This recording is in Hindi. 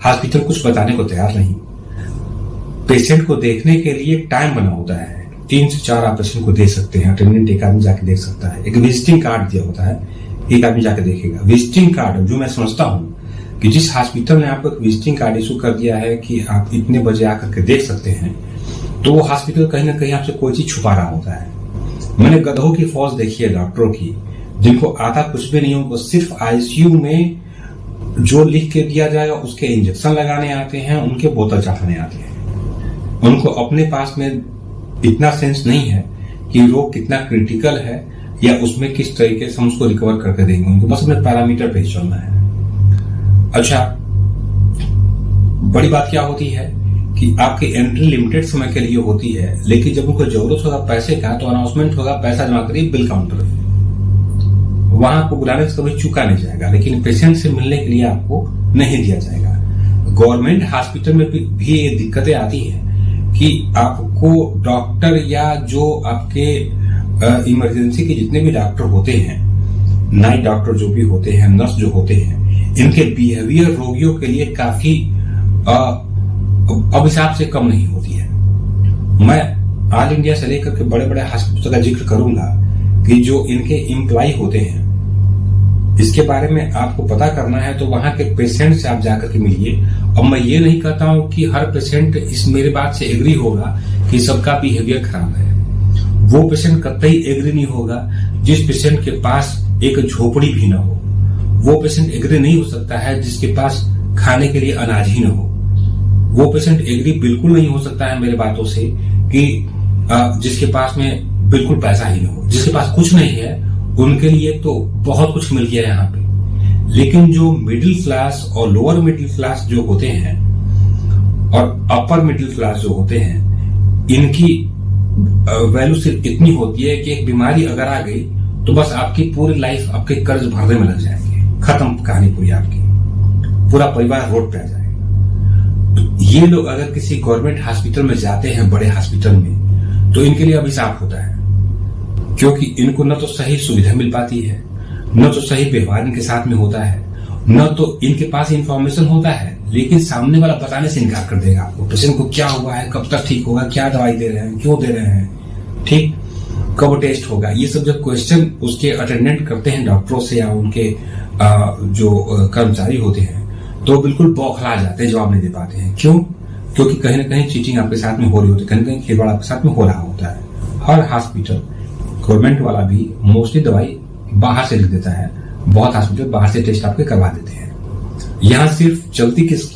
हॉस्पिटल कुछ बताने को तैयार नहीं। पेशेंट को देखने के लिए टाइम बना होता है, 3 से 4 आप पेशेंट को देख सकते हैं। अटेंडेंट एक आदमी जाके देख सकता है। एक विजिटिंग कार्ड दिया होता है, एक आदमी जाके देखेगा। विजिटिंग कार्ड जो मैं समझता हूँ कि जिस हॉस्पिटल ने आपको एक विजिटिंग कार्ड इशू कर दिया है कि आप इतने बजे आकर के देख सकते हैं, तो वो हॉस्पिटल कहीं ना कहीं आपसे कोई चीज छुपा रहा होता है। मैंने गधों की फौज देखी है डॉक्टरों की, जिनको आता कुछ भी नहीं, उनको सिर्फ आईसीयू में जो लिख के दिया जाएगा उसके इंजेक्शन लगाने आते हैं, उनके बोतल चढ़ाने आते हैं। उनको अपने पास में इतना सेंस नहीं है कि रोग कितना क्रिटिकल है या उसमें किस तरीके से हम उसको रिकवर करके देंगे। उनको बस अपने पैरामीटर पे ही चलना है। अच्छा, बड़ी बात क्या होती है कि आपकी एंट्री लिमिटेड समय के लिए होती है, लेकिन जब उनको जरूरत होगा पैसे का तो अनाउंसमेंट होगा, पैसा जमा करिए बिल काउंटर पे। वहां आपको बुलाने से कभी चूका नहीं जाएगा, लेकिन पेशेंट से मिलने के लिए आपको नहीं दिया जाएगा। गवर्नमेंट हॉस्पिटल में भी ये दिक्कतें आती हैं कि आपको डॉक्टर या जो आपके इमरजेंसी के जितने भी डॉक्टर होते हैं, नाइट डॉक्टर जो भी होते हैं, नर्स जो होते हैं, इनके बिहेवियर रोगियों के लिए काफी अभिशाप से कम नहीं होती है। मैं ऑल इंडिया से लेकर के बड़े बड़े हॉस्पिटल का जिक्र करूंगा कि जो इनके एम्प्लॉय होते हैं, इसके बारे में आपको पता करना है तो वहां के पेशेंट से आप जाकर के मिलिए। अब मैं ये नहीं कहता हूं कि हर पेशेंट इस मेरे बात से एग्री होगा कि सबका बिहेवियर खराब है। वो पेशेंट कतई एग्री नहीं होगा जिस पेशेंट के पास एक झोपड़ी भी ना हो। वो पेशेंट एग्री नहीं हो सकता है जिसके पास खाने के लिए अनाज ही ना हो। वो पेशेंट एग्री बिल्कुल नहीं हो सकता है मेरे बातों से कि जिसके पास में बिल्कुल पैसा ही ना हो। जिसके पास कुछ नहीं है उनके लिए तो बहुत कुछ मिल गया यहाँ पे, लेकिन जो मिडिल क्लास और लोअर मिडिल क्लास जो होते हैं और अपर मिडिल क्लास जो होते हैं, इनकी वैल्यू सिर्फ इतनी होती है कि एक बीमारी अगर आ गई तो बस आपकी पूरी लाइफ आपके कर्ज भरने में लग जाएंगे, खत्म कहानी पूरी आपकी, पूरा परिवार रोड पे आ जाएगा। ये लोग अगर किसी गवर्नमेंट हॉस्पिटल में जाते हैं, बड़े हॉस्पिटल में, तो इनके लिए अभिशाप होता है, क्योंकि इनको न तो सही सुविधा मिल पाती है, न तो सही व्यवहार इनके साथ में होता है, न तो इनके पास इंफॉर्मेशन होता है, लेकिन सामने वाला बताने से इनकार कर देगा आपको। पेशेंट को क्या हुआ है, कब तक ठीक होगा, क्या दवाई दे रहे हैं, क्यों दे रहे हैं, ठीक, कब टेस्ट होगा, ये सब जब क्वेश्चन उसके अटेंडेंट करते हैं डॉक्टरों से या उनके जो कर्मचारी होते हैं, तो बिल्कुल बौखला जाते हैं, जवाब नहीं दे पाते हैं। क्यों? क्योंकि कहीं ना कहीं चीटिंग आपके साथ में हो रही होती है, कहीं ना कहीं खिलवाड़ आपके साथ में हो रहा होता है। हर हॉस्पिटल, गवर्नमेंट वाला भी मोस्टली दवाई बाहर से लिख देता है, बहुत हॉस्पिटल बाहर से टेस्ट आपके करवा देते हैं। यहाँ सिर्फ चलती किसकी